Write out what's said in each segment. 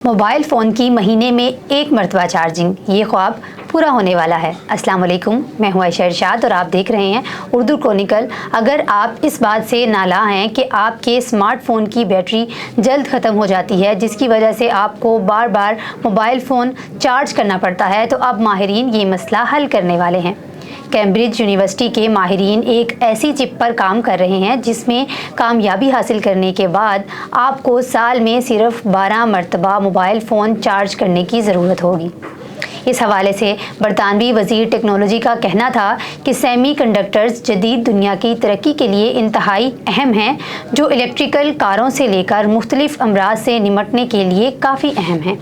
Mobile phone की महीने में एक मरतबा चार्जिंग, ये ख्वाब पूरा होने वाला है। अस्सलाम वालेकुम, मैं हूँ आयशा इरशाद और आप देख रहे हैं उर्दू क्रॉनिकल। अगर आप इस बात से नाला हैं कि आपके स्मार्टफोन की बैटरी जल्द ख़त्म हो जाती है, जिसकी वजह से आपको बार बार मोबाइल फ़ोन चार्ज करना पड़ता है, तो अब माहिरीन ये मसला हल करने वाले हैं। कैम्ब्रिज यूनिवर्सिटी के माहिरीन एक ऐसी चिप पर काम कर रहे हैं जिसमें कामयाबी हासिल करने के बाद आपको साल में सिर्फ 12 मरतबा मोबाइल फ़ोन चार्ज करने की ज़रूरत होगी। इस हवाले से बरतानवी वज़ीर टेक्नोलॉजी का कहना था कि सेमी कंडक्टर्स जदीद दुनिया की तरक्की के लिए इंतहाई अहम हैं, जो इलेक्ट्रिकल कारों से लेकर मुख्तलिफ अमराज से निमटने के लिए काफ़ी अहम हैं।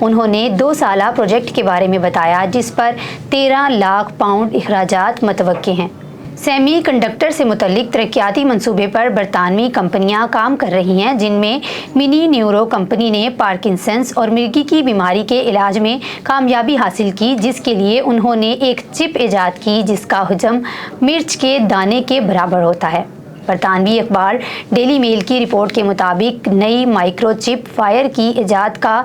उन्होंने 2 साला प्रोजेक्ट के बारे में बताया, जिस पर 13 लाख पाउंड अखराजात मतवक्के हैं। सेमी कंडक्टर से मुतल्लिक तरक्याती मंसूबे पर बरतानवी कंपनियां काम कर रही हैं, जिनमें मिनी न्यूरो कंपनी ने पार्किंसंस और मिर्गी की बीमारी के इलाज में कामयाबी हासिल की, जिसके लिए उन्होंने एक चिप ईजाद की जिसका हुजम मिर्च के दाने के बराबर होता है। बरतानवी अखबार डेली मेल की रिपोर्ट के मुताबिक नई माइक्रोचिप फायर की ईजाद का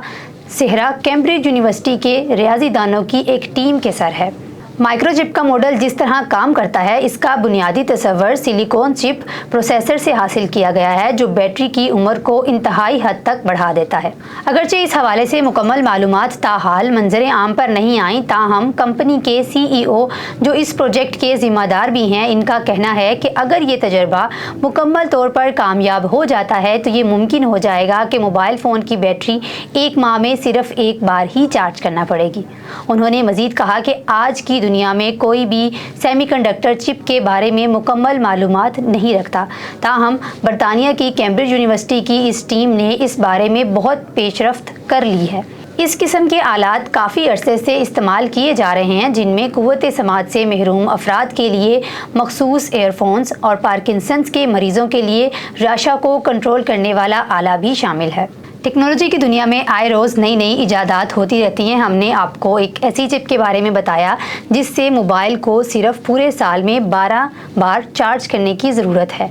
सेहरा कैम्ब्रिज यूनिवर्सिटी के रियाजीदानों की एक टीम के सर है। माइक्रोचिप का मॉडल जिस तरह काम करता है, इसका बुनियादी तस्वर सिलिकॉन चिप प्रोसेसर से हासिल किया गया है, जो बैटरी की उम्र को इंतहाई हद तक बढ़ा देता है। अगरचे इस हवाले से मुकम्मल मालूमात ताहाल मंजरे आम पर नहीं आई, ताहम कंपनी के CEO, जो इस प्रोजेक्ट के ज़िम्मेदार भी हैं, इनका कहना है कि अगर ये तजर्बा मुकम्मल तौर पर कामयाब हो जाता है तो ये मुमकिन हो जाएगा कि मोबाइल फ़ोन की बैटरी 1 माह में सिर्फ एक बार ही चार्ज करना पड़ेगी। उन्होंने मज़ीद कहा कि आज की दुनिया में कोई भी सेमीकंडक्टर चिप के बारे में मुकम्मल मालूमात नहीं रखता, ताहम बरतानिया की कैम्ब्रिज यूनिवर्सिटी की इस टीम ने इस बारे में बहुत पेशरफ्त कर ली है। इस किस्म के आलात काफ़ी अरसे से इस्तेमाल किए जा रहे हैं, जिनमें कुव्वत समात से महरूम अफराद के लिए मखसूस एयरफोन्स और पार्किंसंस के मरीज़ों के लिए राशा को कंट्रोल करने वाला आला भी शामिल है। टेक्नोलॉजी की दुनिया में आए रोज़ नई नई इजादात होती रहती हैं। हमने आपको एक ऐसी चिप के बारे में बताया जिससे मोबाइल को सिर्फ पूरे साल में 12 बार चार्ज करने की ज़रूरत है।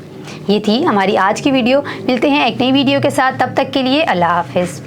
ये थी हमारी आज की वीडियो। मिलते हैं एक नई वीडियो के साथ, तब तक के लिए अल्लाह हाफ़िज़।